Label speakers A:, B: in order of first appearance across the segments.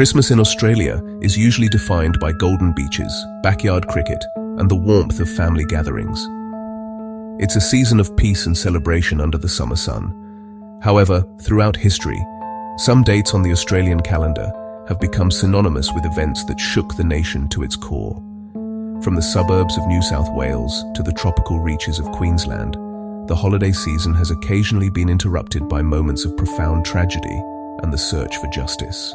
A: Christmas in Australia is usually defined by golden beaches, backyard cricket, and the warmth of family gatherings. It's a season of peace and celebration under the summer sun. However, throughout history, some dates on the Australian calendar have become synonymous with events that shook the nation to its core. From the suburbs of New South Wales to the tropical reaches of Queensland, the holiday season has occasionally been interrupted by moments of profound tragedy and the search for justice.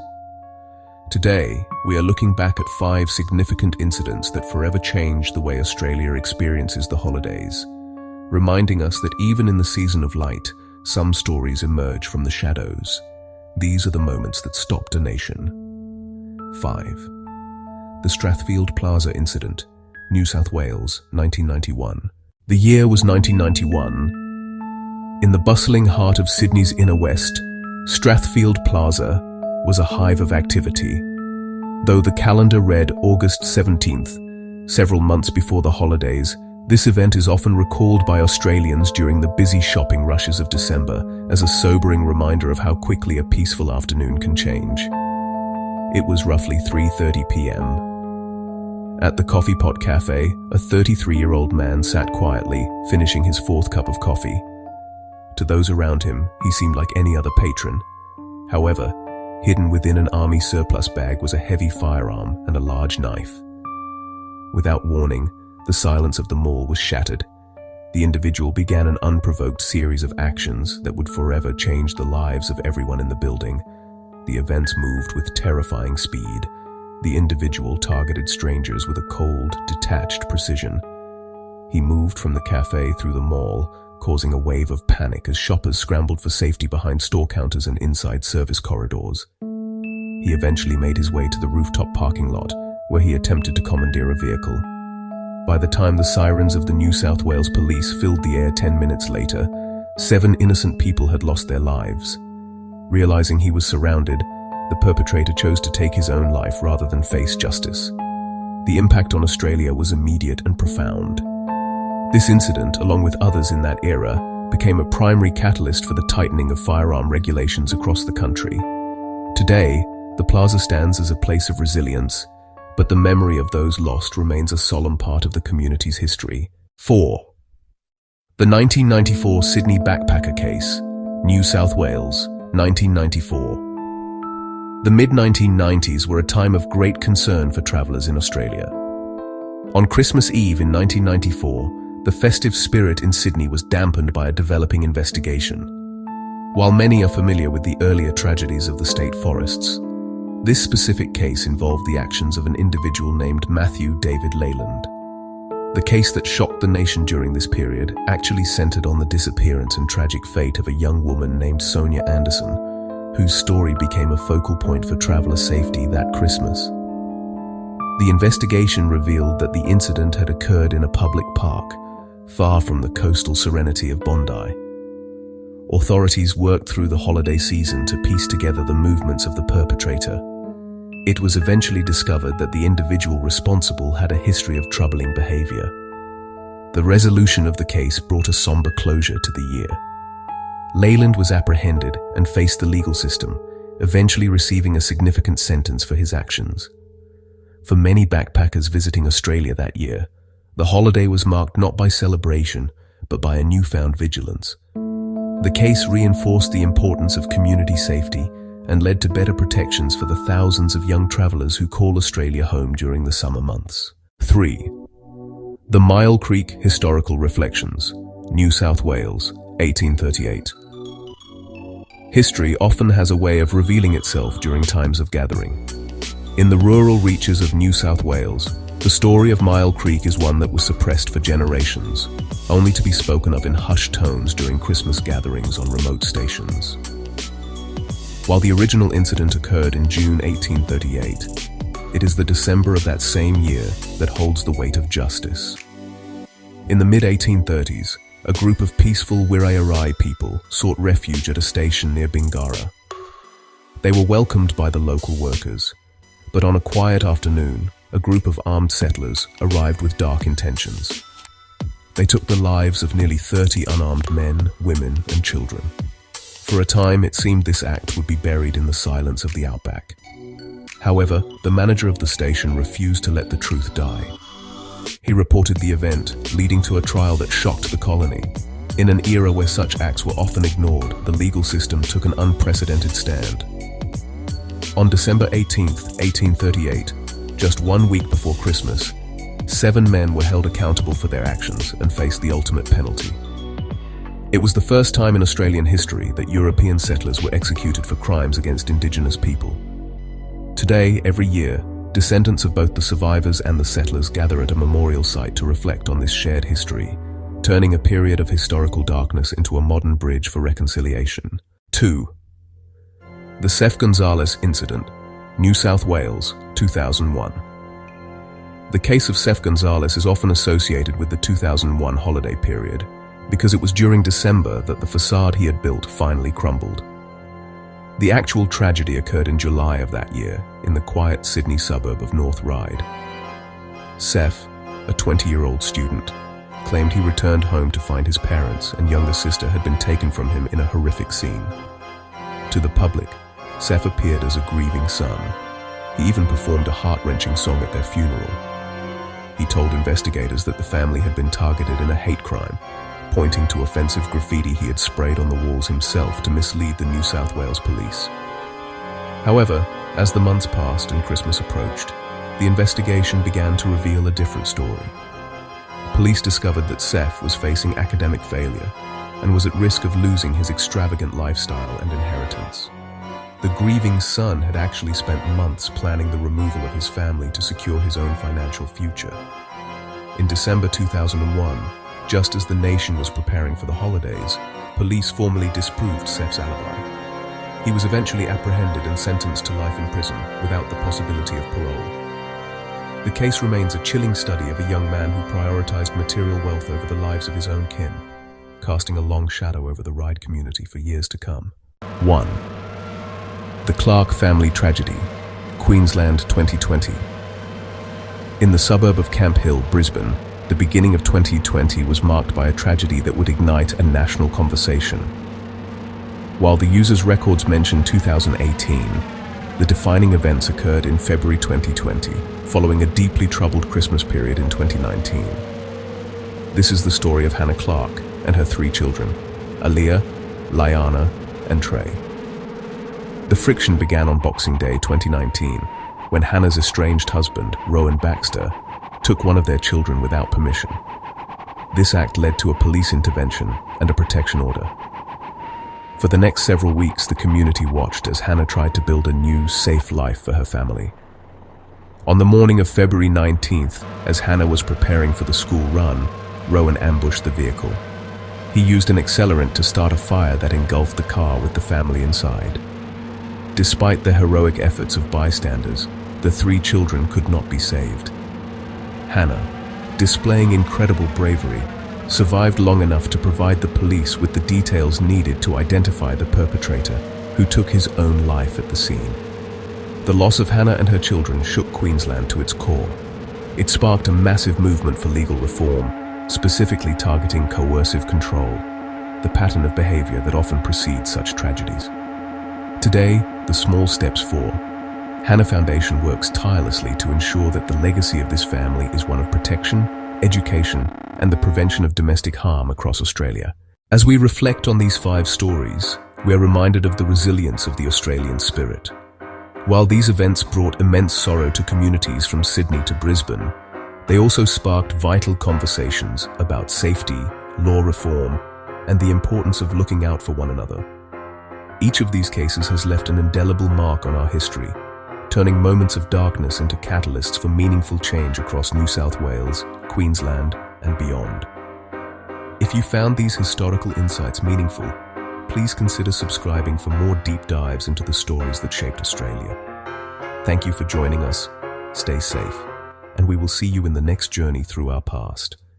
A: Today, we are looking back at 5 significant incidents that forever changed the way Australia experiences the holidays, reminding us that even in the season of light, some stories emerge from the shadows. These are the moments that stopped a nation. 5. The Strathfield Plaza Incident, New South Wales, 1991. The year was 1991. In the bustling heart of Sydney's inner west, Strathfield Plaza was a hive of activity. Though the calendar read August 17th, several months before the holidays, this event is often recalled by Australians during the busy shopping rushes of December as a sobering reminder of how quickly a peaceful afternoon can change. It was roughly 3:30 p.m. At the Coffee Pot Cafe, a 33-year-old man sat quietly, finishing his 4th cup of coffee. To those around him, he seemed like any other patron. However, hidden within an army surplus bag was a heavy firearm and a large knife. Without warning, the silence of the mall was shattered. The individual began an unprovoked series of actions that would forever change the lives of everyone in the building. The events moved with terrifying speed. The individual targeted strangers with a cold, detached precision. He moved from the cafe through the mall, causing a wave of panic as shoppers scrambled for safety behind store counters and inside service corridors. He eventually made his way to the rooftop parking lot, where he attempted to commandeer a vehicle. By the time the sirens of the New South Wales police filled the air 10 minutes later, 7 innocent people had lost their lives. Realizing he was surrounded, the perpetrator chose to take his own life rather than face justice. The impact on Australia was immediate and profound. This incident, along with others in that era, became a primary catalyst for the tightening of firearm regulations across the country. Today, the plaza stands as a place of resilience, but the memory of those lost remains a solemn part of the community's history. 4. The 1994 Sydney backpacker case, New South Wales, 1994. The mid-1990s were a time of great concern for travellers in Australia. On Christmas Eve in 1994, the festive spirit in Sydney was dampened by a developing investigation. While many are familiar with the earlier tragedies of the state forests, this specific case involved the actions of an individual named Matthew David Leyland. The case that shocked the nation during this period actually centered on the disappearance and tragic fate of a young woman named Sonia Anderson, whose story became a focal point for traveller safety that Christmas. The investigation revealed that the incident had occurred in a public park, far from the coastal serenity of Bondi. Authorities worked through the holiday season to piece together the movements of the perpetrator. It was eventually discovered that the individual responsible had a history of troubling behavior. The resolution of the case brought a somber closure to the year. Leyland was apprehended and faced the legal system, eventually receiving a significant sentence for his actions. For many backpackers visiting Australia that year, the holiday was marked not by celebration, but by a newfound vigilance. The case reinforced the importance of community safety and led to better protections for the thousands of young travellers who call Australia home during the summer months. 3. The Myall Creek Historical Reflections, New South Wales, 1838. History often has a way of revealing itself during times of gathering. In the rural reaches of New South Wales, the story of Myall Creek is one that was suppressed for generations, only to be spoken of in hushed tones during Christmas gatherings on remote stations. While the original incident occurred in June 1838, it is the December of that same year that holds the weight of justice. In the mid-1830s, a group of peaceful Wirayarai people sought refuge at a station near Bingara. They were welcomed by the local workers, but on a quiet afternoon, a group of armed settlers arrived with dark intentions. They took the lives of nearly 30 unarmed men, women, and children. For a time, it seemed this act would be buried in the silence of the outback. However, the manager of the station refused to let the truth die. He reported the event, leading to a trial that shocked the colony. In an era where such acts were often ignored, the legal system took an unprecedented stand. On December 18, 1838, just 1 week before Christmas, 7 men were held accountable for their actions and faced the ultimate penalty. It was the first time in Australian history that European settlers were executed for crimes against Indigenous people. Today, every year, descendants of both the survivors and the settlers gather at a memorial site to reflect on this shared history, turning a period of historical darkness into a modern bridge for reconciliation. 2. The Sef Gonzales Incident, New South Wales, 2001. The case of Sef Gonzales is often associated with the 2001 holiday period because it was during December that the facade he had built finally crumbled. The actual tragedy occurred in July of that year in the quiet Sydney suburb of North Ryde. Sef, a 20-year-old student, claimed he returned home to find his parents and younger sister had been taken from him in a horrific scene. To the public, Sef appeared as a grieving son. He even performed a heart-wrenching song at their funeral. He told investigators that the family had been targeted in a hate crime, pointing to offensive graffiti he had sprayed on the walls himself to mislead the New South Wales police. However, as the months passed and Christmas approached, the investigation began to reveal a different story. Police discovered that Sef was facing academic failure and was at risk of losing his extravagant lifestyle and inheritance. The grieving son had actually spent months planning the removal of his family to secure his own financial future. In December 2001, just as the nation was preparing for the holidays, police formally disproved Sef's alibi. He was eventually apprehended and sentenced to life in prison without the possibility of parole. The case remains a chilling study of a young man who prioritized material wealth over the lives of his own kin, casting a long shadow over the Ryde community for years to come. 1. The Clarke family tragedy, Queensland 2020. In the suburb of Camp Hill, Brisbane, the beginning of 2020 was marked by a tragedy that would ignite a national conversation. While the user's records mention 2018, the defining events occurred in February 2020, following a deeply troubled Christmas period in 2019. This is the story of Hannah Clarke and her 3 children, Aaliyah, Liana, and Trey. The friction began on Boxing Day 2019, when Hannah's estranged husband, Rowan Baxter, took one of their children without permission. This act led to a police intervention and a protection order. For the next several weeks, the community watched as Hannah tried to build a new, safe life for her family. On the morning of February 19th, as Hannah was preparing for the school run, Rowan ambushed the vehicle. He used an accelerant to start a fire that engulfed the car with the family inside. Despite the heroic efforts of bystanders, the 3 children could not be saved. Hannah, displaying incredible bravery, survived long enough to provide the police with the details needed to identify the perpetrator, who took his own life at the scene. The loss of Hannah and her children shook Queensland to its core. It sparked a massive movement for legal reform, specifically targeting coercive control, the pattern of behavior that often precedes such tragedies. Today, the Small Steps 4. Hannah Foundation works tirelessly to ensure that the legacy of this family is one of protection, education, and the prevention of domestic harm across Australia. As we reflect on these 5 stories, we are reminded of the resilience of the Australian spirit. While these events brought immense sorrow to communities from Sydney to Brisbane, they also sparked vital conversations about safety, law reform, and the importance of looking out for one another. Each of these cases has left an indelible mark on our history, turning moments of darkness into catalysts for meaningful change across New South Wales, Queensland, and beyond. If you found these historical insights meaningful, please consider subscribing for more deep dives into the stories that shaped Australia. Thank you for joining us, stay safe, and we will see you in the next journey through our past.